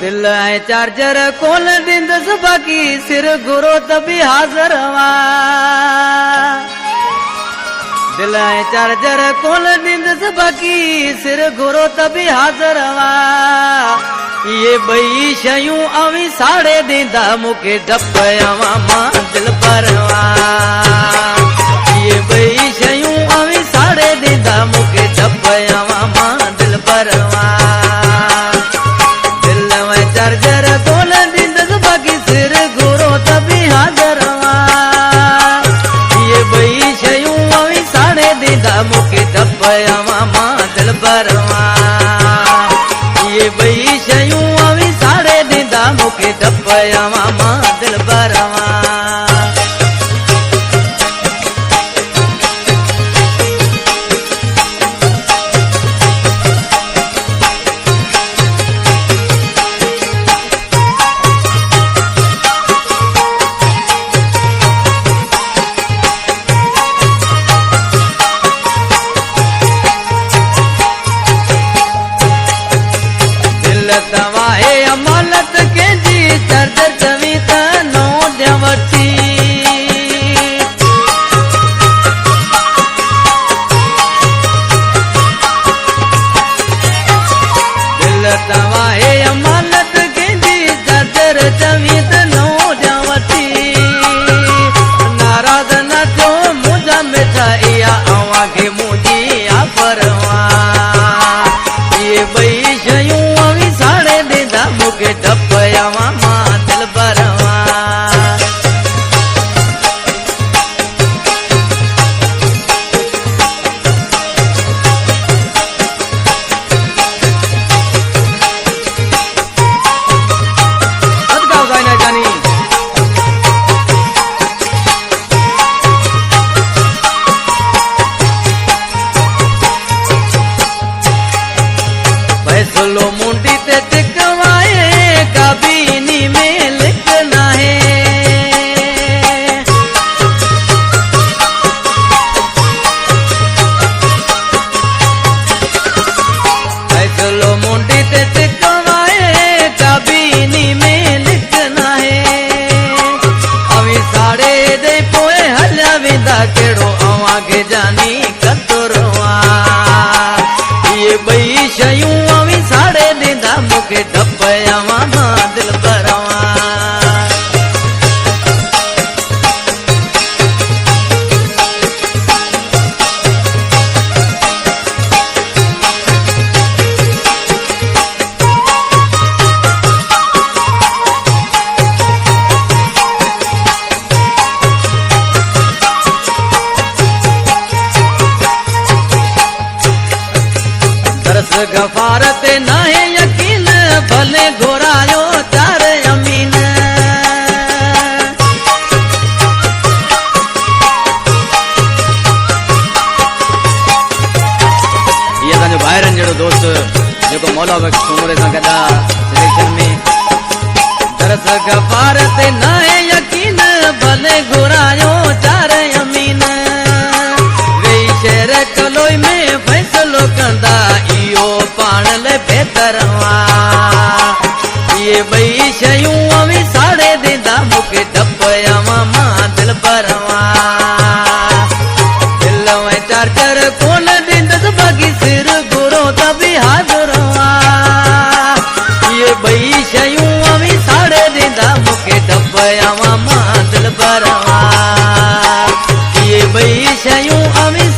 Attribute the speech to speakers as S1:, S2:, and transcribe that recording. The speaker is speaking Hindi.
S1: दिल है चार्जर खोल दिंदस बाकी सिर गुरो तभी हाजर हुआ। दिल है चार्जर खोल दिंदस बाकी सिर गुरो तभी हाजर हुआ। ये बई शयूं अवी साड़े दींदा मुके डपयावा मां दिल परवा। ये बई शयूं अवी साड़े दींदा मुके डपयावा मां दिल परवा। चार्जर खोल दिंदस बाकी सिर गुरो तभी हाजर हुआ। ये बई शयूं अवी साड़े दींदा मुके डपयावा मां दिल परवा। ये बई शयूं अवी साड़े दींदा मुके डपयावा मां दिल परवा। तवाए अमानत के जी चार्जर चवी तनो देवती। दिल तवाए अमानत के जी चार्जर चवी तनो देवती। नाराज न जो मुझा मिठाइया आवा के मुझी परवा। ये बई शयूं मुके डपयावा मां दिल परवा। अदगाव गायना जानी फैसलो मुंडी ते कबीनी में लिखना है। फैसलो मुंडी ते टिकवाए कबीनी में लिखना है। अवी साड़े दे पोए हल्या विदा केड़ो आगे जानी कतरवा। ये बई शयूं अवी साड़े दींदा मुके डपयावा मां दिल परवा। दरस गफारत नाहे यकीन भले घोरायो चार अमीन। ये असांजो ॿाहिरनि जहिड़ो दोस्त जेको मौला बख्श उमिरि सां गॾा सिलेक्शन में। दरस गफारत नाहे यकीन भले घोरायो चार अमीन। वेई शहर कलोई में फैसलो कंदा इहो पाण ले बेहतरवा। ये बई शयूं अवी साड़े दींदा मुके डपयावा मां दिल परवा। दिल में चार्जर खोल दिंदस बाकी सिर गुरो तभी हाजर हुआ। ये बई शयूं अवी साड़े दींदा मुके डपयावा मां दिल परवा। ये बई शयूं अवी